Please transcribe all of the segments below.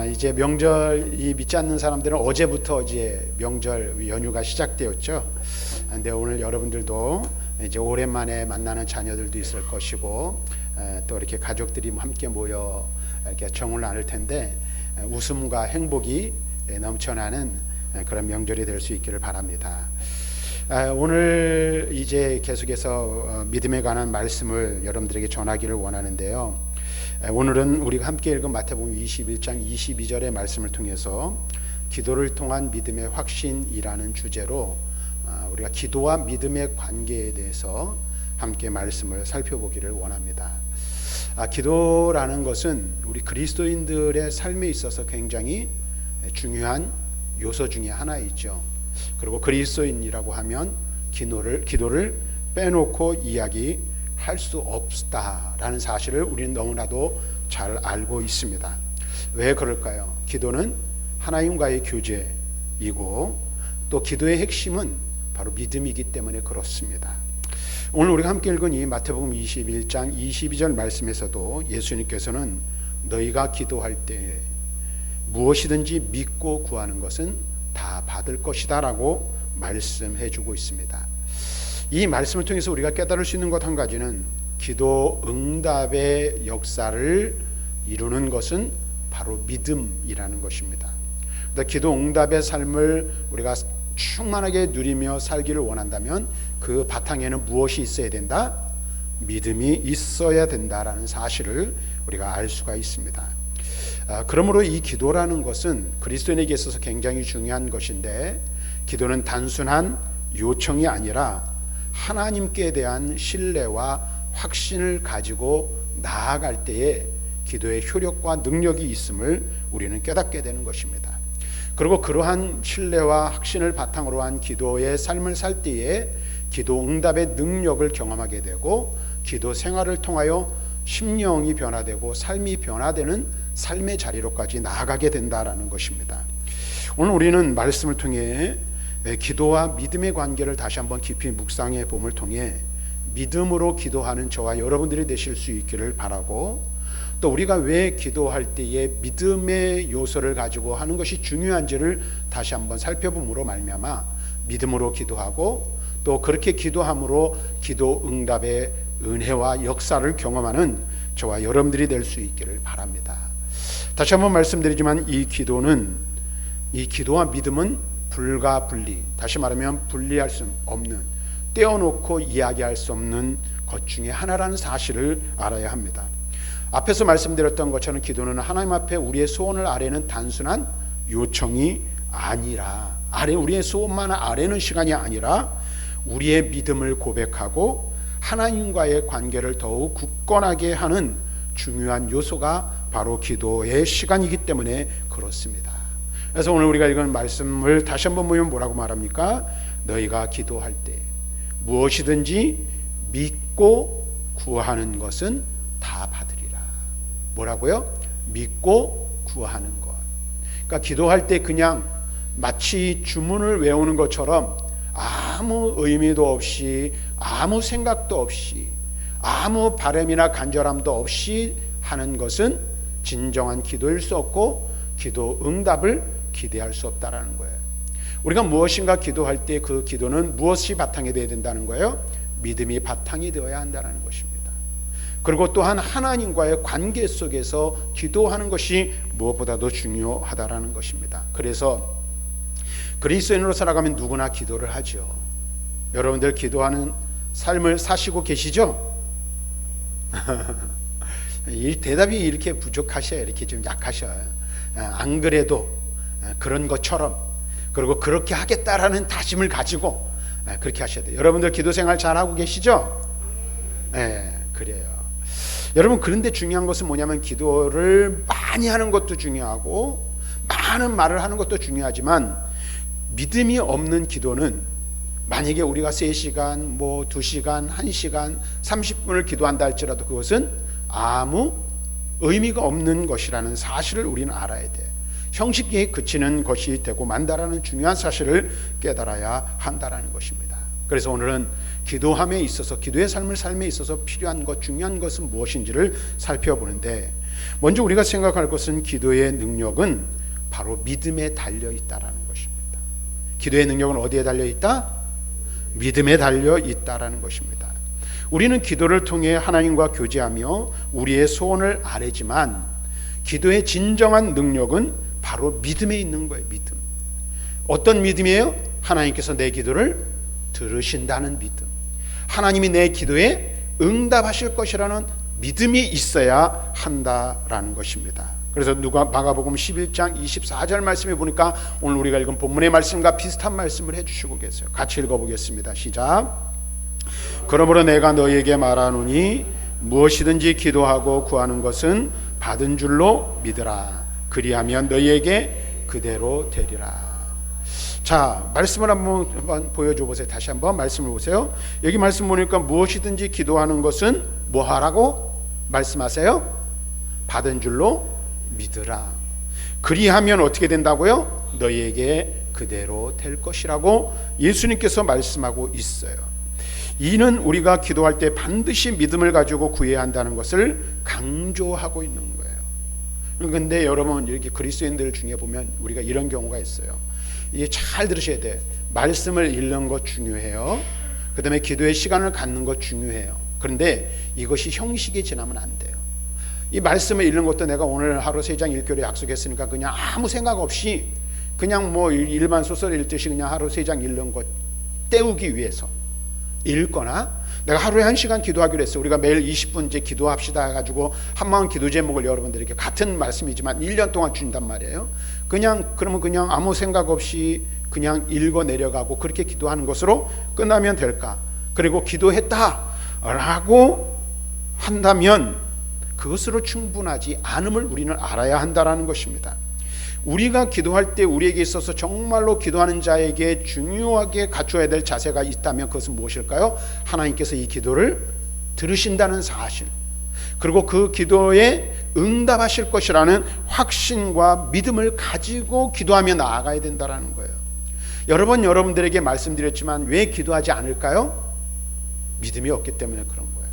이제 명절이 믿지 않는 사람들은 어제부터 이제 명절 연휴가 시작되었죠. 근데 오늘 여러분들도 이제 오랜만에 만나는 자녀들도 있을 것이고, 또 이렇게 가족들이 함께 모여 이렇게 정을 나눌 텐데, 웃음과 행복이 넘쳐나는 그런 명절이 될 수 있기를 바랍니다. 오늘 이제 계속해서 믿음에 관한 말씀을 여러분들에게 전하기를 원하는데요. 오늘은 우리가 함께 읽은 마태복음 21장 22절의 말씀을 통해서 기도를 통한 믿음의 확신이라는 주제로 우리가 기도와 믿음의 관계에 대해서 함께 말씀을 살펴보기를 원합니다. 기도라는 것은 우리 그리스도인들의 삶에 있어서 굉장히 중요한 요소 중에 하나이죠. 그리고 그리스도인이라고 하면 기도를 빼놓고 이야기할 수 없다라는 사실을 우리는 너무나도 잘 알고 있습니다. 왜 그럴까요? 기도는 하나님과의 교제이고 또 기도의 핵심은 바로 믿음이기 때문에 그렇습니다. 오늘 우리가 함께 읽은 이 마태복음 21장 22절 말씀에서도 예수님께서는 너희가 기도할 때 무엇이든지 믿고 구하는 것은 다 받을 것이다 라고 말씀해 주고 있습니다. 이 말씀을 통해서 우리가 깨달을 수 있는 것 한 가지는 기도 응답의 역사를 이루는 것은 바로 믿음이라는 것입니다. 기도 응답의 삶을 우리가 충만하게 누리며 살기를 원한다면 그 바탕에는 무엇이 있어야 된다? 믿음이 있어야 된다라는 사실을 우리가 알 수가 있습니다. 그러므로 이 기도라는 것은 그리스도인에게 있어서 굉장히 중요한 것인데, 기도는 단순한 요청이 아니라 하나님께 대한 신뢰와 확신을 가지고 나아갈 때에 기도의 효력과 능력이 있음을 우리는 깨닫게 되는 것입니다. 그리고 그러한 신뢰와 확신을 바탕으로 한 기도의 삶을 살 때에 기도 응답의 능력을 경험하게 되고, 기도 생활을 통하여 심령이 변화되고 삶이 변화되는 삶의 자리로까지 나아가게 된다라는 것입니다. 오늘 우리는 말씀을 통해 기도와 믿음의 관계를 다시 한번 깊이 묵상해 봄을 통해 믿음으로 기도하는 저와 여러분들이 되실 수 있기를 바라고, 또 우리가 왜 기도할 때에 믿음의 요소를 가지고 하는 것이 중요한지를 다시 한번 살펴봄으로 말미암아 믿음으로 기도하고 또 그렇게 기도함으로 기도 응답의 은혜와 역사를 경험하는 저와 여러분들이 될 수 있기를 바랍니다. 다시 한번 말씀드리지만 이 기도와 믿음은 불가분리, 다시 말하면 분리할 수 없는, 떼어놓고 이야기할 수 없는 것 중에 하나라는 사실을 알아야 합니다. 앞에서 말씀드렸던 것처럼 기도는 하나님 앞에 우리의 소원을 아뢰는 단순한 요청이 아니라, 우리의 소원만 아뢰는 시간이 아니라 우리의 믿음을 고백하고 하나님과의 관계를 더욱 굳건하게 하는 중요한 요소가 바로 기도의 시간이기 때문에 그렇습니다. 그래서 오늘 우리가 읽은 말씀을 다시 한번 보면 뭐라고 말합니까? 너희가 기도할 때 무엇이든지 믿고 구하는 것은 다 받으리라. 뭐라고요? 믿고 구하는 것. 그러니까 기도할 때 그냥 마치 주문을 외우는 것처럼 아무 의미도 없이, 아무 생각도 없이, 아무 바람이나 간절함도 없이 하는 것은 진정한 기도일 수 없고 기도 응답을 기대할 수 없다라는 거예요. 우리가 무엇인가 기도할 때 그 기도는 무엇이 바탕이 되어야 된다는 거예요? 믿음이 바탕이 되어야 한다는 것입니다. 그리고 또한 하나님과의 관계 속에서 기도하는 것이 무엇보다도 중요하다라는 것입니다. 그래서 그리스도인으로 살아가면 누구나 기도를 하죠. 여러분들 기도하는 삶을 사시고 계시죠? 이 대답이 이렇게 부족하셔요. 이렇게 좀 약하셔요. 안 그래도 그런 것처럼, 그리고 그렇게 하겠다라는 다짐을 가지고 그렇게 하셔야 돼요. 여러분들 기도 생활 잘하고 계시죠? 네, 그래요. 여러분, 그런데 중요한 것은 뭐냐면 기도를 많이 하는 것도 중요하고 많은 말을 하는 것도 중요하지만 믿음이 없는 기도는, 만약에 우리가 3시간, 2시간, 1시간, 30분을 기도한다 할지라도 그것은 아무 의미가 없는 것이라는 사실을 우리는 알아야 돼. 형식에 그치는 것이 되고 만다라는 중요한 사실을 깨달아야 한다라는 것입니다. 그래서 오늘은 기도함에 있어서, 기도의 삶에 있어서 필요한 것, 중요한 것은 무엇인지를 살펴보는데, 먼저 우리가 생각할 것은 기도의 능력은 바로 믿음에 달려 있다라는 것입니다. 기도의 능력은 어디에 달려 있다? 믿음에 달려 있다라는 것입니다. 우리는 기도를 통해 하나님과 교제하며 우리의 소원을 아뢰지만, 기도의 진정한 능력은 바로 믿음에 있는 거예요. 믿음. 어떤 믿음이에요? 하나님께서 내 기도를 들으신다는 믿음, 하나님이 내 기도에 응답하실 것이라는 믿음이 있어야 한다라는 것입니다. 그래서 마가복음 11장 24절 말씀에 보니까 오늘 우리가 읽은 본문의 말씀과 비슷한 말씀을 해주시고 계세요. 같이 읽어보겠습니다. 시작. 그러므로 내가 너희에게 말하노니 무엇이든지 기도하고 구하는 것은 받은 줄로 믿으라. 그리하면 너희에게 그대로 되리라. 자, 말씀을 한번 보여줘 보세요. 다시 한번 말씀을 보세요. 여기 말씀 보니까 무엇이든지 기도하는 것은 뭐 하라고 말씀하세요? 받은 줄로 믿으라. 그리하면 어떻게 된다고요? 너희에게 그대로 될 것이라고 예수님께서 말씀하고 있어요. 이는 우리가 기도할 때 반드시 믿음을 가지고 구해야 한다는 것을 강조하고 있는 거예요. 그런데 여러분, 이렇게 그리스도인들 중에 보면 우리가 이런 경우가 있어요. 이게 잘 들으셔야 돼. 말씀을 읽는 것 중요해요. 그 다음에 기도의 시간을 갖는 것 중요해요. 그런데 이것이 형식에 지나면 안 돼요. 이 말씀을 읽는 것도 내가 오늘 하루 3장 읽기로 약속했으니까 그냥 아무 생각 없이 그냥 뭐 일반 소설 읽듯이 그냥 하루 3장 읽는 것 때우기 위해서 읽거나, 내가 하루에 1시간 기도하기로 했어요. 우리가 매일 20분 이제 기도합시다 해가지고 한마음 기도 제목을 여러분들에게 같은 말씀이지만 1년 동안 준단 말이에요. 그러면 그냥 아무 생각 없이 그냥 읽어 내려가고 그렇게 기도하는 것으로 끝나면 될까? 그리고 기도했다라고 한다면 그것으로 충분하지 않음을 우리는 알아야 한다라는 것입니다. 우리가 기도할 때 우리에게 있어서 정말로 기도하는 자에게 중요하게 갖춰야 될 자세가 있다면 그것은 무엇일까요? 하나님께서 이 기도를 들으신다는 사실, 그리고 그 기도에 응답하실 것이라는 확신과 믿음을 가지고 기도하며 나아가야 된다는 거예요. 여러 번 여러분들에게 말씀드렸지만 왜 기도하지 않을까요? 믿음이 없기 때문에 그런 거예요.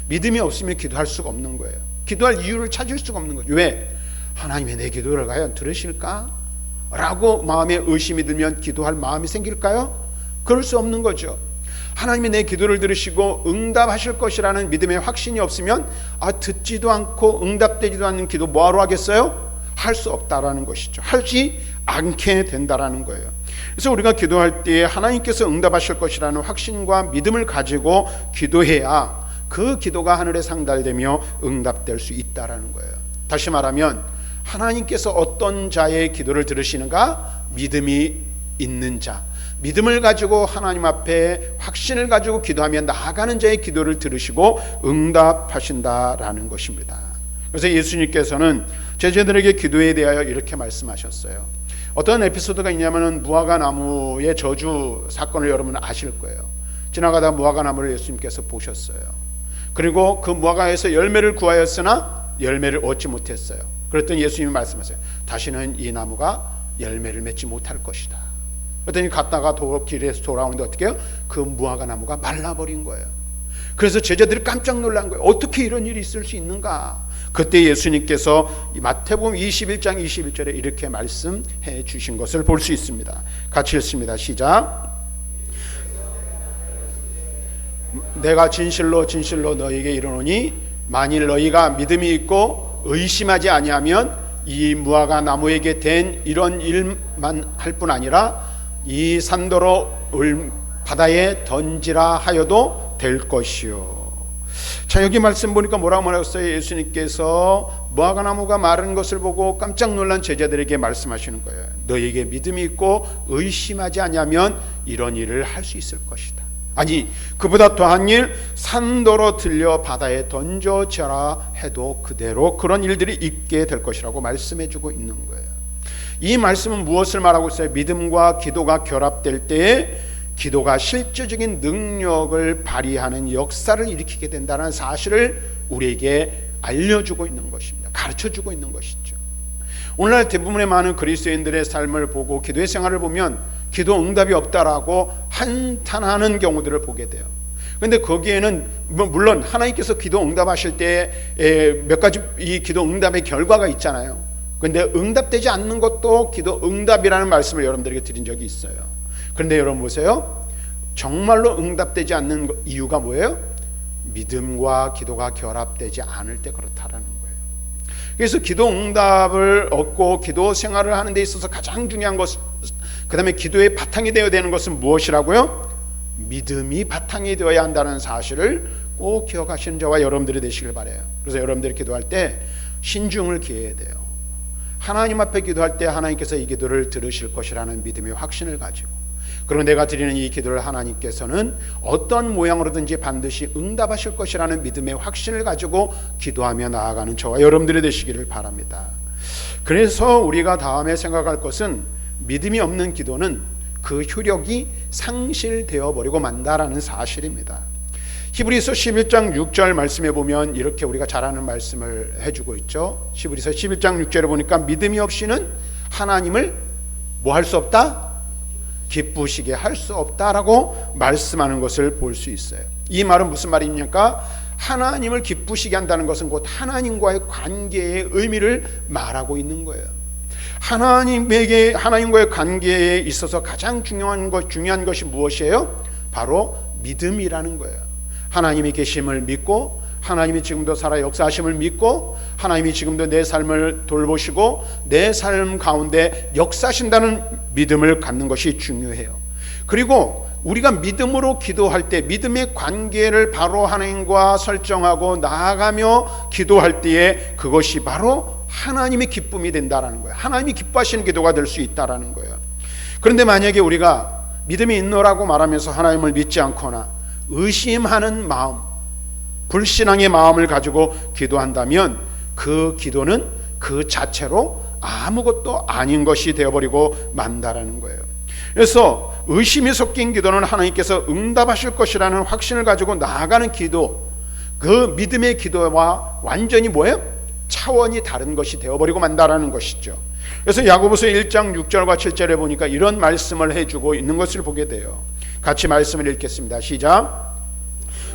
믿음이 없으면 기도할 수가 없는 거예요. 기도할 이유를 찾을 수가 없는 거죠. 왜? 하나님이 내 기도를 과연 들으실까? 라고 마음에 의심이 들면 기도할 마음이 생길까요? 그럴 수 없는 거죠. 하나님이 내 기도를 들으시고 응답하실 것이라는 믿음의 확신이 없으면 듣지도 않고 응답되지도 않는 기도 뭐하러 하겠어요? 할 수 없다라는 것이죠. 하지 않게 된다라는 거예요. 그래서 우리가 기도할 때 하나님께서 응답하실 것이라는 확신과 믿음을 가지고 기도해야 그 기도가 하늘에 상달되며 응답될 수 있다라는 거예요. 다시 말하면 하나님께서 어떤 자의 기도를 들으시는가? 믿음이 있는 자, 믿음을 가지고 하나님 앞에 확신을 가지고 기도하며 나아가는 자의 기도를 들으시고 응답하신다라는 것입니다. 그래서 예수님께서는 제자들에게 기도에 대하여 이렇게 말씀하셨어요. 어떤 에피소드가 있냐면은 무화과 나무의 저주 사건을 여러분 아실 거예요. 지나가다 무화과 나무를 예수님께서 보셨어요. 그리고 그 무화과에서 열매를 구하였으나 열매를 얻지 못했어요. 그랬더니 예수님이 말씀하세요. 다시는 이 나무가 열매를 맺지 못할 것이다. 그랬더니 갔다가 길에서 돌아오는데 어떻게 해요? 그 무화과 나무가 말라버린 거예요. 그래서 제자들이 깜짝 놀란 거예요. 어떻게 이런 일이 있을 수 있는가? 그때 예수님께서 마태복음 21장 21절에 이렇게 말씀해 주신 것을 볼 수 있습니다. 같이 읽습니다. 시작. 내가 진실로 진실로 너희에게 이르노니 만일 너희가 믿음이 있고 의심하지 아니하면 이 무화과 나무에게 된 이런 일만 할 뿐 아니라 이 산더러 바다에 던지라 하여도 될 것이요. 자, 여기 말씀 보니까 뭐라고 말했어요? 예수님께서 무화과 나무가 마른 것을 보고 깜짝 놀란 제자들에게 말씀하시는 거예요. 너희에게 믿음이 있고 의심하지 아니하면 이런 일을 할 수 있을 것이다. 아니, 그보다 더한 일, 산더러 들려 바다에 던져져라 해도 그대로 그런 일들이 있게 될 것이라고 말씀해주고 있는 거예요. 이 말씀은 무엇을 말하고 있어요? 믿음과 기도가 결합될 때에 기도가 실제적인 능력을 발휘하는 역사를 일으키게 된다는 사실을 우리에게 알려주고 있는 것입니다. 가르쳐주고 있는 것이죠. 오늘날 대부분의 많은 그리스도인들의 삶을 보고 기도의 생활을 보면 기도 응답이 없다라고 한탄하는 경우들을 보게 돼요. 그런데 거기에는 물론 하나님께서 기도 응답하실 때 몇 가지 이 기도 응답의 결과가 있잖아요. 그런데 응답되지 않는 것도 기도 응답이라는 말씀을 여러분들에게 드린 적이 있어요. 그런데 여러분 보세요. 정말로 응답되지 않는 이유가 뭐예요? 믿음과 기도가 결합되지 않을 때 그렇다라는 거예요. 그래서 기도 응답을 얻고 기도 생활을 하는 데 있어서 가장 중요한 것, 그 다음에 기도의 바탕이 되어야 되는 것은 무엇이라고요? 믿음이 바탕이 되어야 한다는 사실을 꼭 기억하시는 저와 여러분들이 되시길 바라요. 그래서 여러분들이 기도할 때 신중을 기해야 돼요. 하나님 앞에 기도할 때 하나님께서 이 기도를 들으실 것이라는 믿음의 확신을 가지고, 그리고 내가 드리는 이 기도를 하나님께서는 어떤 모양으로든지 반드시 응답하실 것이라는 믿음의 확신을 가지고 기도하며 나아가는 저와 여러분들이 되시기를 바랍니다. 그래서 우리가 다음에 생각할 것은 믿음이 없는 기도는 그 효력이 상실되어 버리고 만다라는 사실입니다. 히브리서 11장 6절 말씀에 보면 이렇게 우리가 잘 아는 말씀을 해주고 있죠. 히브리서 11장 6절에 보니까 믿음이 없이는 하나님을 뭐 할 수 없다? 기쁘시게 할 수 없다라고 말씀하는 것을 볼 수 있어요. 이 말은 무슨 말입니까? 하나님을 기쁘시게 한다는 것은 곧 하나님과의 관계의 의미를 말하고 있는 거예요. 하나님과의 관계에 있어서 가장 중요한 것이 무엇이에요? 바로 믿음이라는 거예요. 하나님이 계심을 믿고, 하나님이 지금도 살아 역사하심을 믿고, 하나님이 지금도 내 삶을 돌보시고 내 삶 가운데 역사하신다는 믿음을 갖는 것이 중요해요. 그리고 우리가 믿음으로 기도할 때 믿음의 관계를 바로 하나님과 설정하고 나아가며 기도할 때에 그것이 바로 하나님의 기쁨이 된다라는 거예요. 하나님이 기뻐하시는 기도가 될 수 있다라는 거예요. 그런데 만약에 우리가 믿음이 있노라고 말하면서 하나님을 믿지 않거나 의심하는 마음, 불신앙의 마음을 가지고 기도한다면 그 기도는 그 자체로 아무것도 아닌 것이 되어버리고 만다라는 거예요. 그래서 의심이 섞인 기도는 하나님께서 응답하실 것이라는 확신을 가지고 나아가는 기도, 그 믿음의 기도와 완전히 뭐예요? 차원이 다른 것이 되어버리고 만다라는 것이죠. 그래서 야고보서 1장 6절과 7절에 보니까 이런 말씀을 해주고 있는 것을 보게 돼요. 같이 말씀을 읽겠습니다. 시작.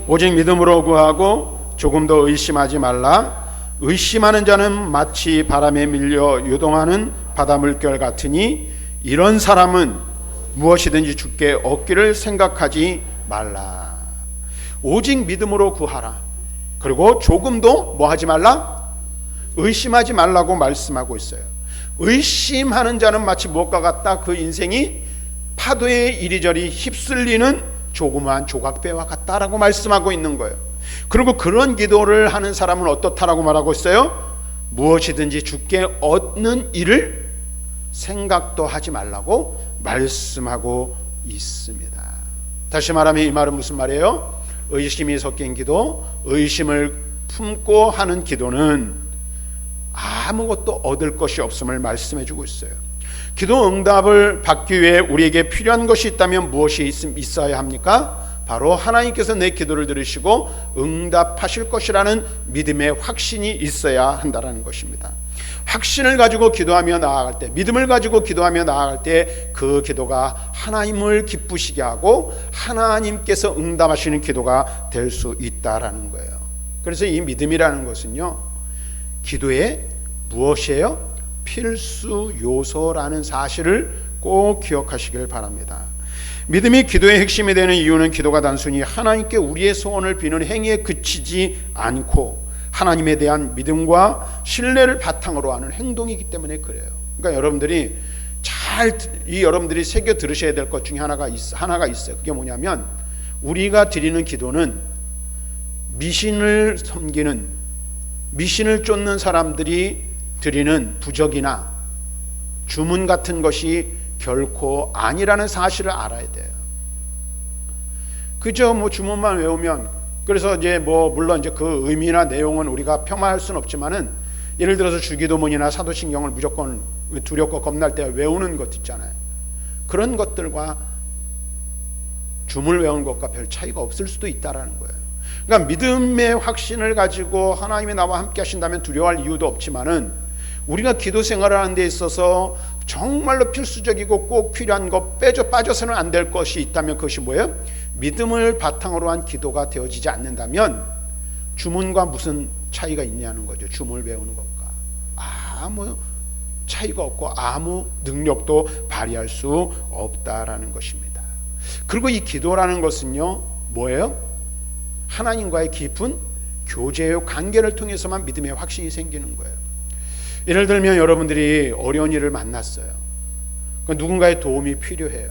오직 믿음으로 구하고 조금 더 의심하지 말라. 의심하는 자는 마치 바람에 밀려 요동하는 바다물결 같으니 이런 사람은 무엇이든지 주께 얻기를 생각하지 말라. 오직 믿음으로 구하라. 그리고 조금도 뭐 하지 말라? 의심하지 말라고 말씀하고 있어요. 의심하는 자는 마치 무엇과 같다? 그 인생이 파도에 이리저리 휩쓸리는 조그마한 조각배와 같다라고 말씀하고 있는 거예요. 그리고 그런 기도를 하는 사람은 어떻다라고 말하고 있어요? 무엇이든지 주께 얻는 일을 생각도 하지 말라고 말씀하고 있습니다. 다시 말하면 이 말은 무슨 말이에요? 의심이 섞인 기도, 의심을 품고 하는 기도는 아무것도 얻을 것이 없음을 말씀해 주고 있어요. 기도 응답을 받기 위해 우리에게 필요한 것이 있다면 무엇이 있어야 합니까? 바로 하나님께서 내 기도를 들으시고 응답하실 것이라는 믿음의 확신이 있어야 한다는 것입니다. 확신을 가지고 기도하며 나아갈 때, 믿음을 가지고 기도하며 나아갈 때 그 기도가 하나님을 기쁘시게 하고 하나님께서 응답하시는 기도가 될 수 있다라는 거예요. 그래서 이 믿음이라는 것은요, 기도의 무엇이에요? 필수 요소라는 사실을 꼭 기억하시길 바랍니다. 믿음이 기도의 핵심이 되는 이유는 기도가 단순히 하나님께 우리의 소원을 비는 행위에 그치지 않고 하나님에 대한 믿음과 신뢰를 바탕으로 하는 행동이기 때문에 그래요. 그러니까 여러분들이 여러분들이 새겨 들으셔야 될 것 중에 하나가 있어요. 그게 뭐냐면, 우리가 드리는 기도는 미신을 섬기는, 미신을 쫓는 사람들이 드리는 부적이나 주문 같은 것이 결코 아니라는 사실을 알아야 돼요. 그저 주문만 외우면, 그래서 이제 물론 이제 그 의미나 내용은 우리가 폄하할 수는 없지만은, 예를 들어서 주기도문이나 사도신경을 무조건 두렵고 겁날 때 외우는 것 있잖아요. 그런 것들과 주문을 외우는 것과 별 차이가 없을 수도 있다라는 거예요. 그러니까 믿음의 확신을 가지고 하나님이 나와 함께 하신다면 두려워할 이유도 없지만은, 우리가 기도 생활을 하는 데 있어서 정말로 필수적이고 꼭 필요한 것 빠져서는 안 될 것이 있다면 그것이 뭐예요? 믿음을 바탕으로 한 기도가 되어지지 않는다면 주문과 무슨 차이가 있냐는 거죠. 주문을 배우는 것과 아무 차이가 없고 아무 능력도 발휘할 수 없다라는 것입니다. 그리고 이 기도라는 것은요 뭐예요? 하나님과의 깊은 교제의 관계를 통해서만 믿음의 확신이 생기는 거예요. 예를 들면 여러분들이 어려운 일을 만났어요. 누군가의 도움이 필요해요.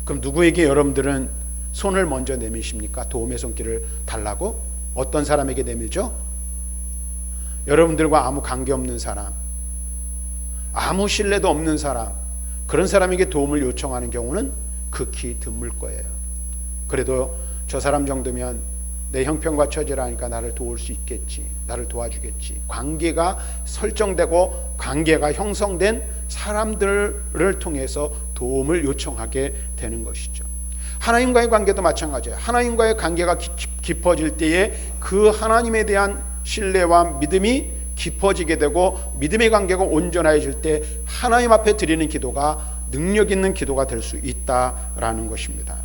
그럼 누구에게 여러분들은 손을 먼저 내미십니까? 도움의 손길을 달라고? 어떤 사람에게 내밀죠? 여러분들과 아무 관계없는 사람, 아무 신뢰도 없는 사람, 그런 사람에게 도움을 요청하는 경우는 극히 드물 거예요. 그래도 저 사람 정도면 내 형편과 처지라니까 나를 도울 수 있겠지, 나를 도와주겠지. 관계가 설정되고 관계가 형성된 사람들을 통해서 도움을 요청하게 되는 것이죠. 하나님과의 관계도 마찬가지예요. 하나님과의 관계가 깊어질 때에 그 하나님에 대한 신뢰와 믿음이 깊어지게 되고 믿음의 관계가 온전해질 때 하나님 앞에 드리는 기도가 능력 있는 기도가 될 수 있다라는 것입니다.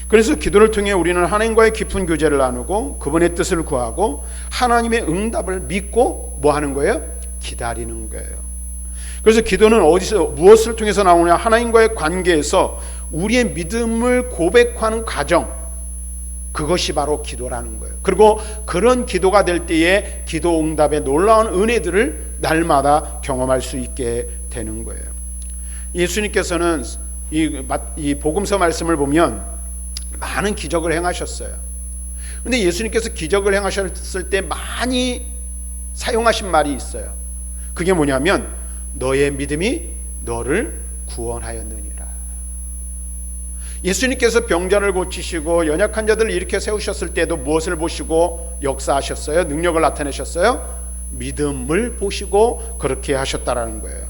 그래서 기도를 통해 우리는 하나님과의 깊은 교제를 나누고 그분의 뜻을 구하고 하나님의 응답을 믿고 뭐 하는 거예요? 기다리는 거예요. 그래서 기도는 어디서 무엇을 통해서 나오냐? 하나님과의 관계에서 우리의 믿음을 고백하는 과정, 그것이 바로 기도라는 거예요. 그리고 그런 기도가 될 때에 기도 응답의 놀라운 은혜들을 날마다 경험할 수 있게 되는 거예요. 예수님께서는 이 복음서 말씀을 보면 많은 기적을 행하셨어요. 근데 예수님께서 기적을 행하셨을 때 많이 사용하신 말이 있어요. 그게 뭐냐면 너의 믿음이 너를 구원하였느니라. 예수님께서 병자를 고치시고 연약한 자들을 일으켜 세우셨을 때도 무엇을 보시고 역사하셨어요? 능력을 나타내셨어요? 믿음을 보시고 그렇게 하셨다라는 거예요.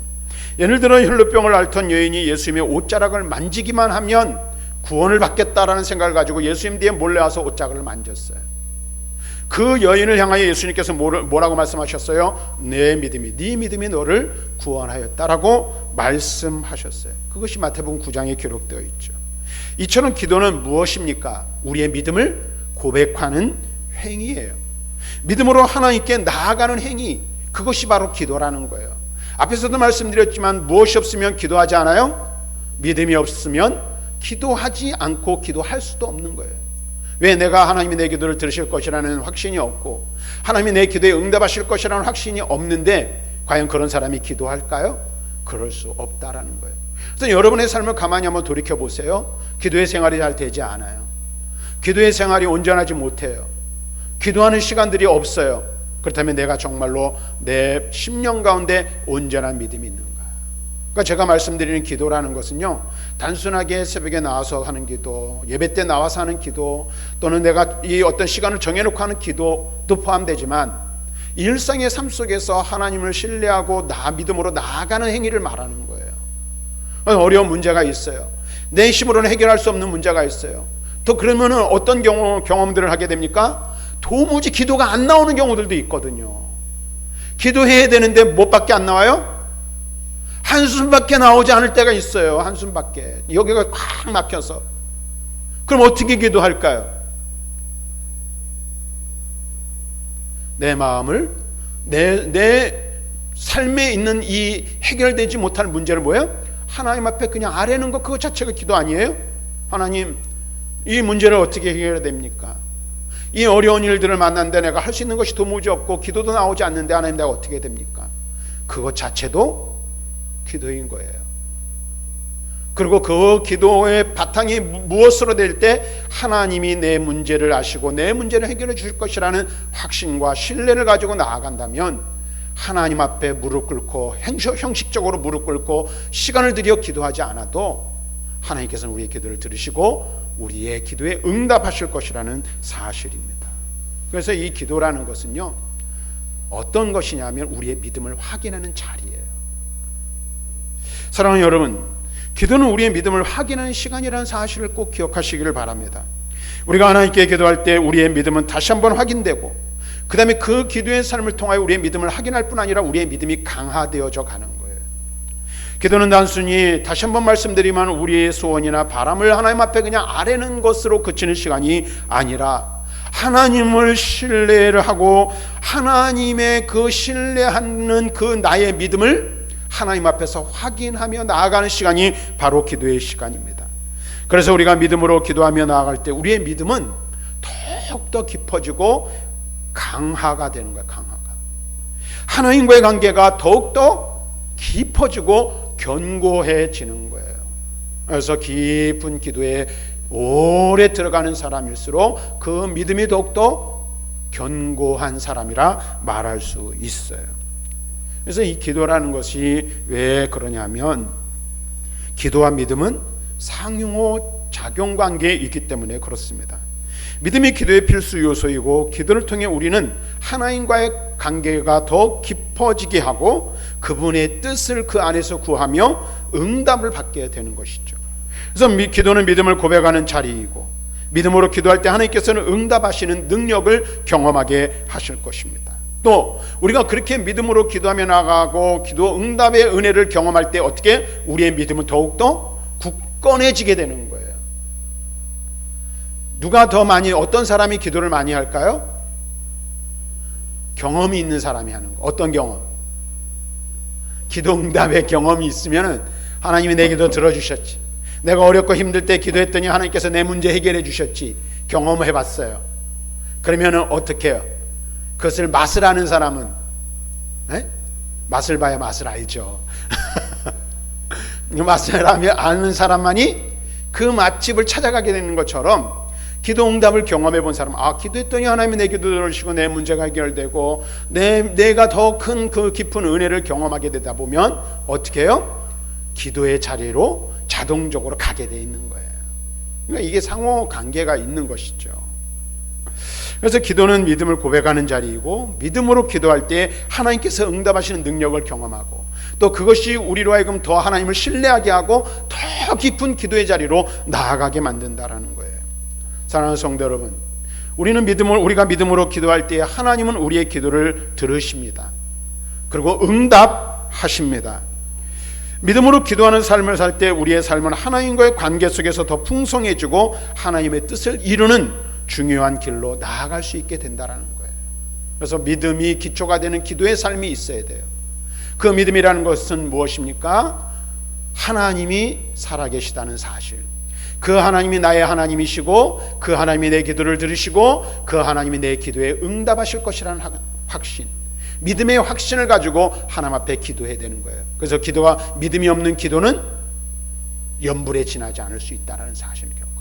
예를 들어 혈루병을 앓던 여인이 예수님의 옷자락을 만지기만 하면 구원을 받겠다라는 생각을 가지고 예수님 뒤에 몰래 와서 옷자락을 만졌어요. 그 여인을 향하여 예수님께서 뭐라고 말씀하셨어요? 내 믿음이, 네 믿음이 너를 구원하였다라고 말씀하셨어요. 그것이 마태복음 9장에 기록되어 있죠. 이처럼 기도는 무엇입니까? 우리의 믿음을 고백하는 행위예요. 믿음으로 하나님께 나아가는 행위, 그것이 바로 기도라는 거예요. 앞에서도 말씀드렸지만 무엇이 없으면 기도하지 않아요? 믿음이 없으면 기도하지 않고 기도할 수도 없는 거예요. 왜? 내가 하나님이 내 기도를 들으실 것이라는 확신이 없고 하나님이 내 기도에 응답하실 것이라는 확신이 없는데 과연 그런 사람이 기도할까요? 그럴 수 없다라는 거예요. 그래서 여러분의 삶을 가만히 한번 돌이켜 보세요. 기도의 생활이 잘 되지 않아요. 기도의 생활이 온전하지 못해요. 기도하는 시간들이 없어요. 그렇다면 내가 정말로 내 심령 가운데 온전한 믿음이 있는가? 그러니까 제가 말씀드리는 기도라는 것은요, 단순하게 새벽에 나와서 하는 기도, 예배 때 나와서 하는 기도, 또는 내가 이 어떤 시간을 정해놓고 하는 기도도 포함되지만 일상의 삶 속에서 하나님을 신뢰하고 믿음으로 나아가는 행위를 말하는 거예요. 어려운 문제가 있어요. 내 힘으로는 해결할 수 없는 문제가 있어요. 또 그러면은 어떤 경험들을 하게 됩니까? 도무지 기도가 안 나오는 경우들도 있거든요. 기도해야 되는데 뭐밖에 안 나와요? 한숨밖에 나오지 않을 때가 있어요. 한숨밖에. 여기가 꽉 막혀서. 그럼 어떻게 기도할까요? 내 마음을 내 삶에 있는 이 해결되지 못할 문제를 뭐예요? 하나님 앞에 그냥 아뢰는 것, 그거 자체가 기도 아니에요? 하나님, 이 문제를 어떻게 해결해야 됩니까? 이 어려운 일들을 만났는데 내가 할 수 있는 것이 도무지 없고 기도도 나오지 않는데 하나님, 내가 어떻게 해야 됩니까? 그것 자체도 기도인 거예요. 그리고 그 기도의 바탕이 무엇으로 될 때 하나님이 내 문제를 아시고 내 문제를 해결해 주실 것이라는 확신과 신뢰를 가지고 나아간다면 하나님 앞에 무릎 꿇고 형식적으로 무릎 꿇고 시간을 들여 기도하지 않아도 하나님께서는 우리의 기도를 들으시고 우리의 기도에 응답하실 것이라는 사실입니다. 그래서 이 기도라는 것은요, 어떤 것이냐면 우리의 믿음을 확인하는 자리예요. 사랑하는 여러분, 기도는 우리의 믿음을 확인하는 시간이라는 사실을 꼭 기억하시기를 바랍니다. 우리가 하나님께 기도할 때 우리의 믿음은 다시 한번 확인되고 그 다음에 그 기도의 삶을 통하여 우리의 믿음을 확인할 뿐 아니라 우리의 믿음이 강화되어져 가는 거예요. 기도는 단순히, 다시 한번 말씀드리면, 우리의 소원이나 바람을 하나님 앞에 그냥 아뢰는 것으로 그치는 시간이 아니라 하나님을 신뢰를 하고 하나님의 그 신뢰하는 그 나의 믿음을 하나님 앞에서 확인하며 나아가는 시간이 바로 기도의 시간입니다. 그래서 우리가 믿음으로 기도하며 나아갈 때 우리의 믿음은 더욱더 깊어지고 강화가 되는 거예요. 강화가. 하나님과의 관계가 더욱더 깊어지고 견고해지는 거예요. 그래서 깊은 기도에 오래 들어가는 사람일수록 그 믿음이 더욱더 견고한 사람이라 말할 수 있어요. 그래서 이 기도라는 것이 왜 그러냐면, 기도와 믿음은 상호 작용 관계에 있기 때문에 그렇습니다. 믿음이 기도의 필수 요소이고, 기도를 통해 우리는 하나님과의 관계가 더 깊어지게 하고 그분의 뜻을 그 안에서 구하며 응답을 받게 되는 것이죠. 그래서 기도는 믿음을 고백하는 자리이고, 믿음으로 기도할 때 하나님께서는 응답하시는 능력을 경험하게 하실 것입니다. 또 우리가 그렇게 믿음으로 기도하며 나가고 기도 응답의 은혜를 경험할 때 어떻게 우리의 믿음은 더욱더 굳건해지게 되는 거예요. 누가 더 많이, 어떤 사람이 기도를 많이 할까요? 경험이 있는 사람이 하는 거. 어떤 경험? 기도 응답의 경험이 있으면 하나님이 내 기도 들어주셨지, 내가 어렵고 힘들 때 기도했더니 하나님께서 내 문제 해결해 주셨지, 경험을 해봤어요. 그러면 어떻게 해요? 그것을 맛을 아는 사람은, 맛을 봐야 맛을 알죠. 맛을 아는 사람만이 그 맛집을 찾아가게 되는 것처럼, 기도 응답을 경험해 본 사람은, 기도했더니 하나님이 내 기도 들으시고 내 문제가 해결되고 내가 더 큰 그 깊은 은혜를 경험하게 되다 보면 어떻게 해요? 기도의 자리로 자동적으로 가게 돼 있는 거예요. 그러니까 이게 상호 관계가 있는 것이죠. 그래서 기도는 믿음을 고백하는 자리이고, 믿음으로 기도할 때 하나님께서 응답하시는 능력을 경험하고, 또 그것이 우리로 하여금 더 하나님을 신뢰하게 하고 더 깊은 기도의 자리로 나아가게 만든다라는 거예요. 사랑하는 성도 여러분, 우리가 믿음으로 기도할 때 하나님은 우리의 기도를 들으십니다. 그리고 응답하십니다. 믿음으로 기도하는 삶을 살 때 우리의 삶은 하나님과의 관계 속에서 더 풍성해지고 하나님의 뜻을 이루는 중요한 길로 나아갈 수 있게 된다는 거예요. 그래서 믿음이 기초가 되는 기도의 삶이 있어야 돼요. 그 믿음이라는 것은 무엇입니까? 하나님이 살아계시다는 사실, 그 하나님이 나의 하나님이시고 그 하나님이 내 기도를 들으시고 그 하나님이 내 기도에 응답하실 것이라는 확신, 믿음의 확신을 가지고 하나님 앞에 기도해야 되는 거예요. 그래서 기도가, 믿음이 없는 기도는 연불에 지나지 않을 수 있다는 사실을 기억하고,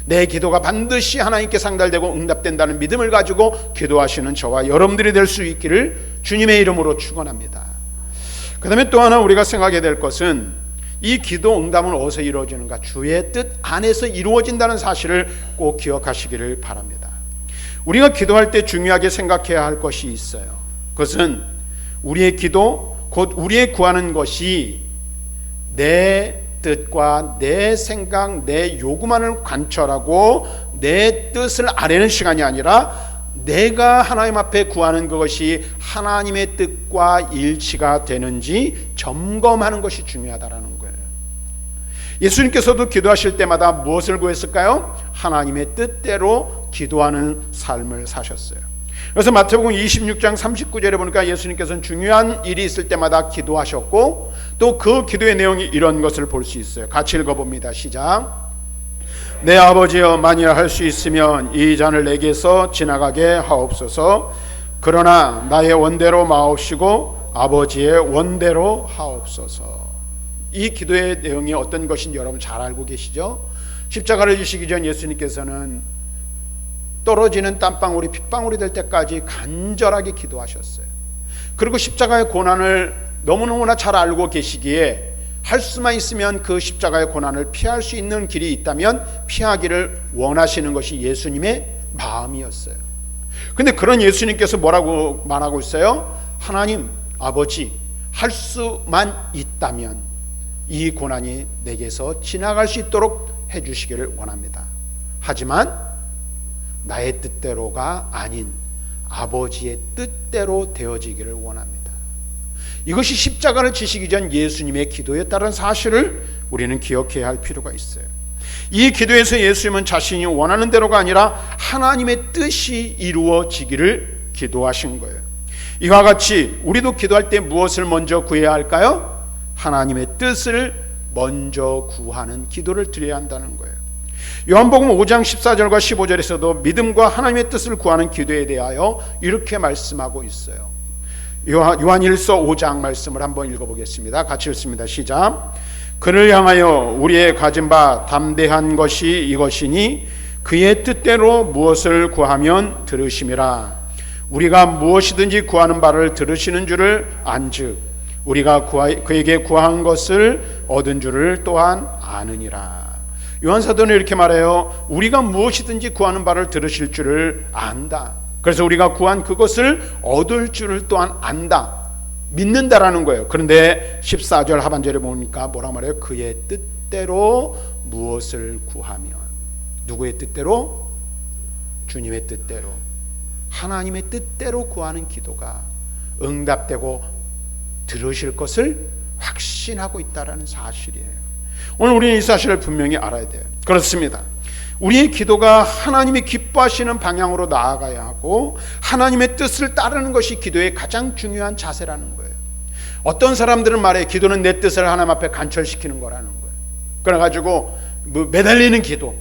내 기도가 반드시 하나님께 상달되고 응답된다는 믿음을 가지고 기도하시는 저와 여러분들이 될 수 있기를 주님의 이름으로 축원합니다. 그 다음에 또 하나 우리가 생각해야 될 것은, 이 기도 응답은 어디서 이루어지는가? 주의 뜻 안에서 이루어진다는 사실을 꼭 기억하시기를 바랍니다. 우리가 기도할 때 중요하게 생각해야 할 것이 있어요. 그것은 우리의 기도, 곧 우리의 구하는 것이 내 뜻과 내 생각, 내 요구만을 관철하고 내 뜻을 아뢰는 시간이 아니라 내가 하나님 앞에 구하는 그것이 하나님의 뜻과 일치가 되는지 점검하는 것이 중요하다라는 거예요. 예수님께서도 기도하실 때마다 무엇을 구했을까요? 하나님의 뜻대로 기도하는 삶을 사셨어요. 그래서 마태복음 26장 39절에 보니까 예수님께서는 중요한 일이 있을 때마다 기도하셨고, 또 그 기도의 내용이 이런 것을 볼 수 있어요. 같이 읽어봅니다. 시작. 내 아버지여, 만일 할 수 있으면 이 잔을 내게서 지나가게 하옵소서. 그러나 나의 원대로 마옵시고 아버지의 원대로 하옵소서. 이 기도의 내용이 어떤 것인지 여러분 잘 알고 계시죠? 십자가를 지시기 전 예수님께서는 떨어지는 땀방울이 핏방울이 될 때까지 간절하게 기도하셨어요. 그리고 십자가의 고난을 너무너무나 잘 알고 계시기에 할 수만 있으면 그 십자가의 고난을 피할 수 있는 길이 있다면 피하기를 원하시는 것이 예수님의 마음이었어요. 근데 그런 예수님께서 뭐라고 말하고 있어요? 하나님 아버지, 할 수만 있다면 이 고난이 내게서 지나갈 수 있도록 해주시기를 원합니다. 하지만 나의 뜻대로가 아닌 아버지의 뜻대로 되어지기를 원합니다. 이것이 십자가를 지시기 전 예수님의 기도였다는 사실을 우리는 기억해야 할 필요가 있어요. 이 기도에서 예수님은 자신이 원하는 대로가 아니라 하나님의 뜻이 이루어지기를 기도하신 거예요. 이와 같이 우리도 기도할 때 무엇을 먼저 구해야 할까요? 하나님의 뜻을 먼저 구하는 기도를 드려야 한다는 거예요. 요한복음 5장 14절과 15절에서도 믿음과 하나님의 뜻을 구하는 기도에 대하여 이렇게 말씀하고 있어요. 요한일서 5장 말씀을 한번 읽어보겠습니다. 같이 읽습니다. 시작. 그를 향하여 우리의 가진 바 담대한 것이 이것이니 그의 뜻대로 무엇을 구하면 들으심이라. 우리가 무엇이든지 구하는 바를 들으시는 줄을 안즉 우리가 그에게 구한 것을 얻은 줄을 또한 아느니라. 요한사도는 이렇게 말해요. 우리가 무엇이든지 구하는 바를 들으실 줄을 안다. 그래서 우리가 구한 그것을 얻을 줄을 또한 안다, 믿는다라는 거예요. 그런데 14절 하반절에 보니까 뭐라 말해요? 그의 뜻대로 무엇을 구하면. 누구의 뜻대로? 주님의 뜻대로, 하나님의 뜻대로 구하는 기도가 응답되고 들으실 것을 확신하고 있다는 사실이에요. 오늘 우리는 이 사실을 분명히 알아야 돼요. 그렇습니다. 우리의 기도가 하나님이 기뻐하시는 방향으로 나아가야 하고 하나님의 뜻을 따르는 것이 기도의 가장 중요한 자세라는 거예요. 어떤 사람들은 말해 기도는 내 뜻을 하나님 앞에 간철시키는 거라는 거예요. 그래가지고 매달리는 기도,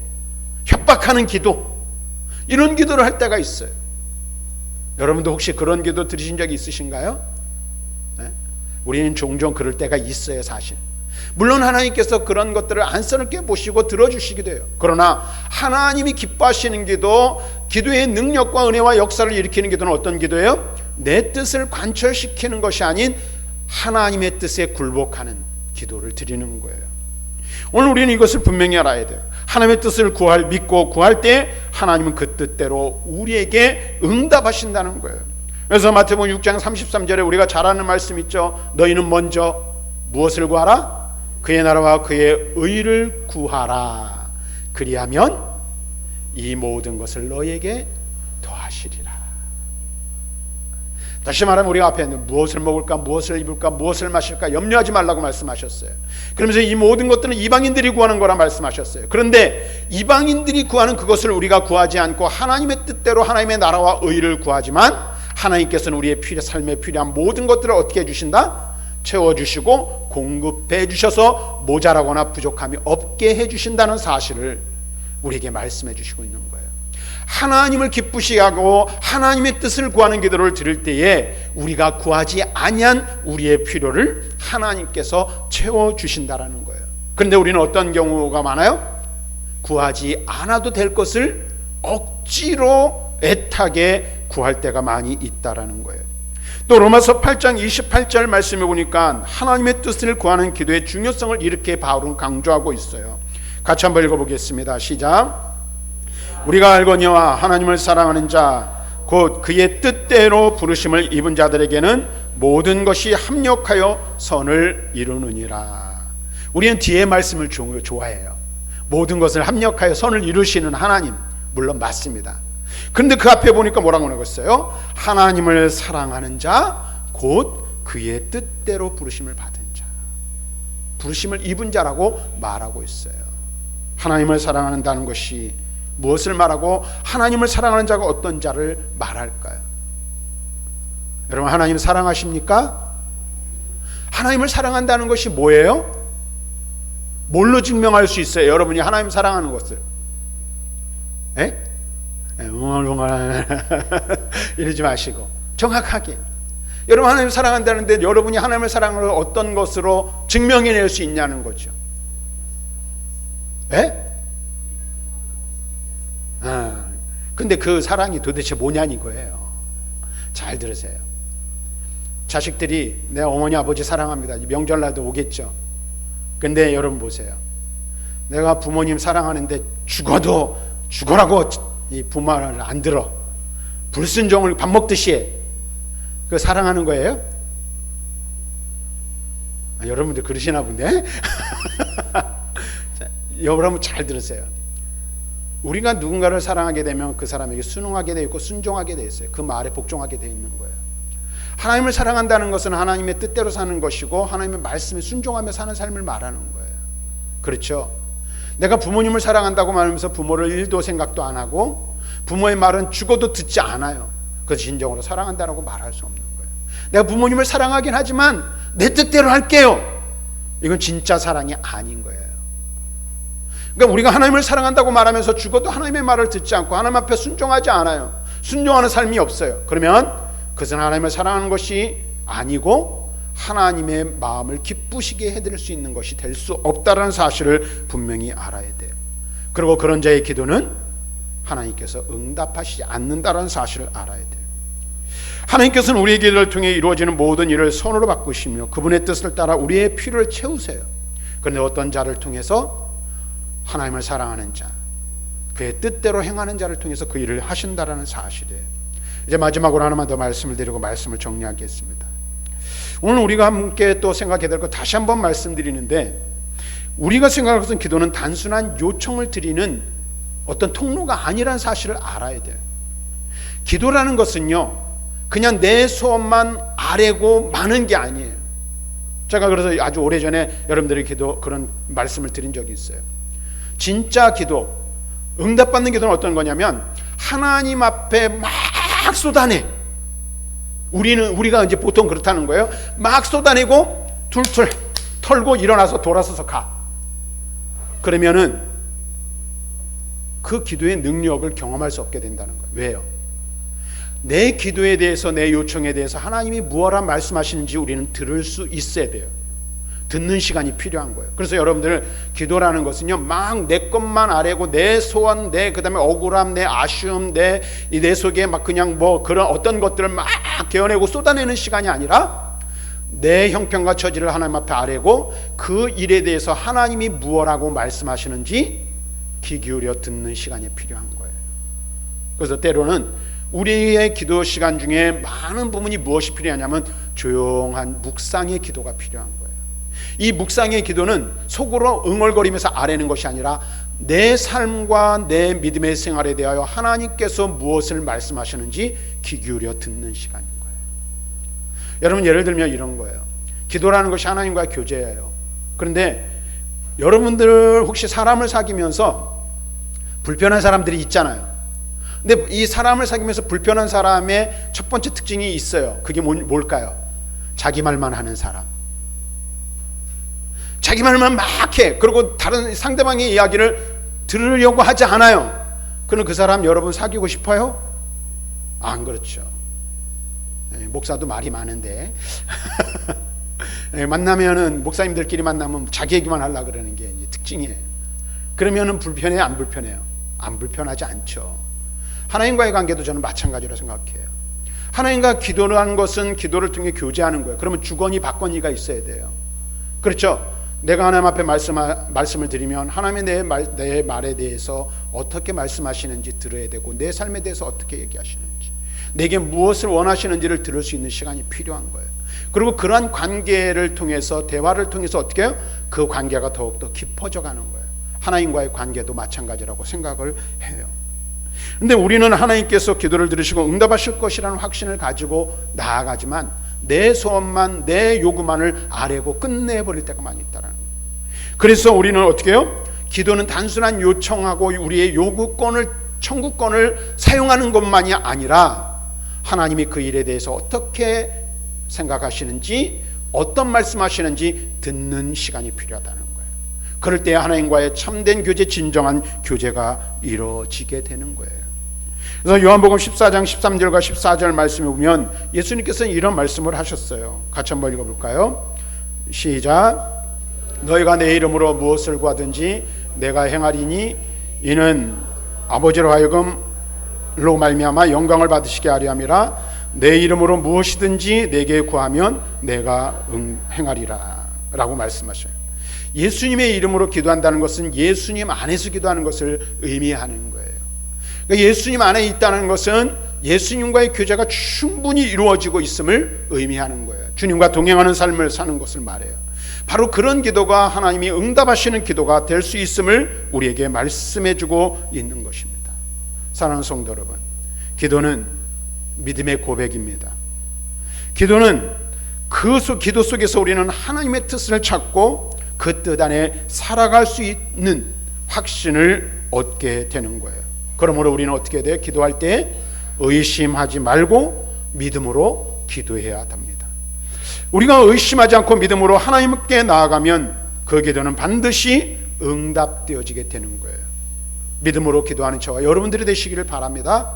협박하는 기도, 이런 기도를 할 때가 있어요. 여러분도 혹시 그런 기도 들으신 적이 있으신가요? 네? 우리는 종종 그럴 때가 있어요. 사실 물론 하나님께서 그런 것들을 안쓰럽게 보시고 들어주시기도 해요. 그러나 하나님이 기뻐하시는 기도, 기도의 능력과 은혜와 역사를 일으키는 기도는 어떤 기도예요? 내 뜻을 관철시키는 것이 아닌 하나님의 뜻에 굴복하는 기도를 드리는 거예요. 오늘 우리는 이것을 분명히 알아야 돼요. 하나님의 뜻을 믿고 구할 때 하나님은 그 뜻대로 우리에게 응답하신다는 거예요. 그래서 마태복음 6장 33절에 우리가 잘 아는 말씀 있죠. 너희는 먼저 무엇을 구하라? 그의 나라와 그의 의를 구하라. 그리하면 이 모든 것을 너에게 더하시리라. 다시 말하면 우리가 앞에 무엇을 먹을까, 무엇을 입을까, 무엇을 마실까 염려하지 말라고 말씀하셨어요. 그러면서 이 모든 것들은 이방인들이 구하는 거라 말씀하셨어요. 그런데 이방인들이 구하는 그것을 우리가 구하지 않고 하나님의 뜻대로 하나님의 나라와 의를 구하지만 하나님께서는 우리의 삶에 필요한 모든 것들을 어떻게 해주신다? 채워주시고 공급해 주셔서 모자라거나 부족함이 없게 해주신다는 사실을 우리에게 말씀해 주시고 있는 거예요. 하나님을 기쁘시게 하고 하나님의 뜻을 구하는 기도를 드릴 때에 우리가 구하지 아니한 우리의 필요를 하나님께서 채워주신다라는 거예요. 그런데 우리는 어떤 경우가 많아요? 구하지 않아도 될 것을 억지로 애타게 구할 때가 많이 있다라는 거예요. 또 로마서 8장 28절 말씀해 보니까 하나님의 뜻을 구하는 기도의 중요성을 이렇게 바울은 강조하고 있어요. 같이 한번 읽어보겠습니다. 시작. 우리가 알거니와 하나님을 사랑하는 자 곧 그의 뜻대로 부르심을 입은 자들에게는 모든 것이 합력하여 선을 이루느니라. 우리는 뒤에 말씀을 좋아해요. 모든 것을 합력하여 선을 이루시는 하나님, 물론 맞습니다. 그런데 그 앞에 보니까 뭐라고 나왔어요? 하나님을 사랑하는 자 곧 그의 뜻대로 부르심을 받은 자, 부르심을 입은 자라고 말하고 있어요. 하나님을 사랑한다는 것이 무엇을 말하고 하나님을 사랑하는 자가 어떤 자를 말할까요? 여러분, 하나님 사랑하십니까? 하나님을 사랑한다는 것이 뭐예요? 뭘로 증명할 수 있어요? 여러분이 하나님 사랑하는 것을? 에? 웅얼웅얼 이러지 마시고 정확하게, 여러분 하나님 사랑한다는데 여러분이 하나님을 사랑을 어떤 것으로 증명해낼 수 있냐는 거죠. 에? 근데 그 사랑이 도대체 뭐냐는 거예요. 잘 들으세요. 자식들이 내 어머니 아버지 사랑합니다. 명절날도 오겠죠. 근데 여러분 보세요. 내가 부모님 사랑하는데 죽어도 죽어라고 이 부모 말을 안 들어. 불순종을 밥 먹듯이 해. 그 사랑하는 거예요? 여러분들 그러시나 본데? 자, 여러분 잘 들으세요. 우리가 누군가를 사랑하게 되면 그 사람에게 순응하게 되어 있고 순종하게 되어 있어요. 그 말에 복종하게 되어 있는 거예요. 하나님을 사랑한다는 것은 하나님의 뜻대로 사는 것이고 하나님의 말씀에 순종하며 사는 삶을 말하는 거예요. 그렇죠? 내가 부모님을 사랑한다고 말하면서 부모를 일도 생각도 안 하고 부모의 말은 죽어도 듣지 않아요. 그래서 진정으로 사랑한다라고 말할 수 없는 거예요. 내가 부모님을 사랑하긴 하지만 내 뜻대로 할게요. 이건 진짜 사랑이 아닌 거예요. 그러니까 우리가 하나님을 사랑한다고 말하면서 죽어도 하나님의 말을 듣지 않고 하나님 앞에 순종하지 않아요. 순종하는 삶이 없어요. 그러면 그것은 하나님을 사랑하는 것이 아니고 하나님의 마음을 기쁘시게 해드릴 수 있는 것이 될 수 없다는 사실을 분명히 알아야 돼요. 그리고 그런 자의 기도는 하나님께서 응답하시지 않는다는 사실을 알아야 돼요. 하나님께서는 우리의 기도를 통해 이루어지는 모든 일을 선으로 바꾸시며 그분의 뜻을 따라 우리의 필요를 채우세요. 그런데 어떤 자를 통해서? 하나님을 사랑하는 자, 그의 뜻대로 행하는 자를 통해서 그 일을 하신다라는 사실이에요. 이제 마지막으로 하나만 더 말씀을 드리고 말씀을 정리하겠습니다. 오늘 우리가 함께 또 생각해야 될 것 다시 한번 말씀드리는데, 우리가 생각하는 것은 기도는 단순한 요청을 드리는 어떤 통로가 아니라는 사실을 알아야 돼요. 기도라는 것은요, 그냥 내 소원만 아뢰고 마는 게 아니에요. 제가 그래서 아주 오래전에 여러분들의 그런 말씀을 드린 적이 있어요. 진짜 기도, 응답받는 기도는 어떤 거냐면 하나님 앞에 막 쏟아내. 우리가 이제 보통 그렇다는 거예요. 막 쏟아내고 툴툴 털고 일어나서 돌아서서 가. 그러면은 그 기도의 능력을 경험할 수 없게 된다는 거예요. 왜요? 내 기도에 대해서, 내 요청에 대해서 하나님이 무엇라 말씀하시는지 우리는 들을 수 있어야 돼요. 듣는 시간이 필요한 거예요. 그래서 여러분들 기도라는 것은요, 막 내 것만 아뢰고 내 소원, 그다음에 억울함, 내 아쉬움, 내 속에 막 그냥 뭐 그런 어떤 것들을 막 개어내고 쏟아내는 시간이 아니라 내 형편과 처지를 하나님 앞에 아뢰고 그 일에 대해서 하나님이 무엇라고 말씀하시는지 귀 기울여 듣는 시간이 필요한 거예요. 그래서 때로는 우리의 기도 시간 중에 많은 부분이 무엇이 필요하냐면 조용한 묵상의 기도가 필요한 거예요. 이 묵상의 기도는 속으로 응얼거리면서 아뢰는 것이 아니라 내 삶과 내 믿음의 생활에 대하여 하나님께서 무엇을 말씀하시는지 귀 기울여 듣는 시간인 거예요. 여러분, 예를 들면 이런 거예요. 기도라는 것이 하나님과의 교제예요. 그런데 여러분들 혹시 사람을 사귀면서 불편한 사람들이 있잖아요. 근데 이 사람을 사귀면서 불편한 사람의 첫 번째 특징이 있어요. 그게 뭘까요? 자기 말만 하는 사람. 자기 말만 막 해. 그리고 다른 상대방의 이야기를 들으려고 하지 않아요. 그럼 그 사람 여러분 사귀고 싶어요? 안 그렇죠. 목사도 말이 많은데 만나면은 목사님들끼리 만나면 자기 얘기만 하려고 그러는 게 이제 특징이에요. 그러면은 불편해요? 안 불편해요? 안 불편하지 않죠. 하나님과의 관계도 저는 마찬가지로 생각해요. 하나님과 기도라는 것은 기도를 통해 교제하는 거예요. 그러면 주거니 받거니가 있어야 돼요. 그렇죠? 내가 하나님 앞에 말씀을 드리면 하나님의 내 말에 대해서 어떻게 말씀하시는지 들어야 되고 내 삶에 대해서 어떻게 얘기하시는지, 내게 무엇을 원하시는지를 들을 수 있는 시간이 필요한 거예요. 그리고 그러한 관계를 통해서, 대화를 통해서 어떻게 해요? 그 관계가 더욱더 깊어져 가는 거예요. 하나님과의 관계도 마찬가지라고 생각을 해요. 근데 우리는 하나님께서 기도를 들으시고 응답하실 것이라는 확신을 가지고 나아가지만 내 소원만, 내 요구만을 아뢰고 끝내버릴 때가 많이 있다는 거예요. 그래서 우리는 어떻게 해요? 기도는 단순한 요청하고 우리의 요구권을, 청구권을 사용하는 것만이 아니라 하나님이 그 일에 대해서 어떻게 생각하시는지, 어떤 말씀하시는지 듣는 시간이 필요하다는 거예요. 그럴 때 하나님과의 참된 교제, 진정한 교제가 이루어지게 되는 거예요. 그래서 요한복음 14장 13절과 14절 말씀에 보면 예수님께서는 이런 말씀을 하셨어요. 같이 한번 읽어볼까요? 시작. 너희가 내 이름으로 무엇을 구하든지 내가 행하리니 이는 아버지로 하여금로 말미암아 영광을 받으시게 하려 함이라. 내 이름으로 무엇이든지 내게 구하면 내가 행하리라 라고 말씀하셔요. 예수님의 이름으로 기도한다는 것은 예수님 안에서 기도하는 것을 의미하는 거예요. 그러니까 예수님 안에 있다는 것은 예수님과의 교제가 충분히 이루어지고 있음을 의미하는 거예요. 주님과 동행하는 삶을 사는 것을 말해요. 바로 그런 기도가 하나님이 응답하시는 기도가 될 수 있음을 우리에게 말씀해주고 있는 것입니다. 사랑하는 성도 여러분, 기도는 믿음의 고백입니다. 기도는 기도 속에서 우리는 하나님의 뜻을 찾고 그 뜻 안에 살아갈 수 있는 확신을 얻게 되는 거예요. 그러므로 우리는 어떻게 돼요? 기도할 때 의심하지 말고 믿음으로 기도해야 합니다. 우리가 의심하지 않고 믿음으로 하나님께 나아가면 그 기도는 반드시 응답되어지게 되는 거예요. 믿음으로 기도하는 저와 여러분들이 되시기를 바랍니다.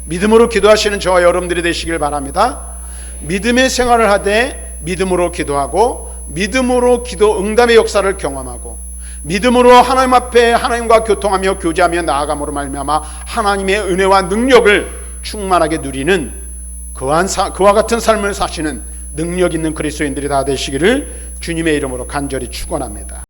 믿음으로 기도하시는 저와 여러분들이 되시길 바랍니다. 믿음의 생활을 하되 믿음으로 기도하고 믿음으로 기도 응답의 역사를 경험하고 믿음으로 하나님 앞에 하나님과 교통하며 교제하며 나아감으로 말미암아 하나님의 은혜와 능력을 충만하게 누리는 그와 같은 삶을 사시는 능력 있는 그리스도인들이 다 되시기를 주님의 이름으로 간절히 축원합니다.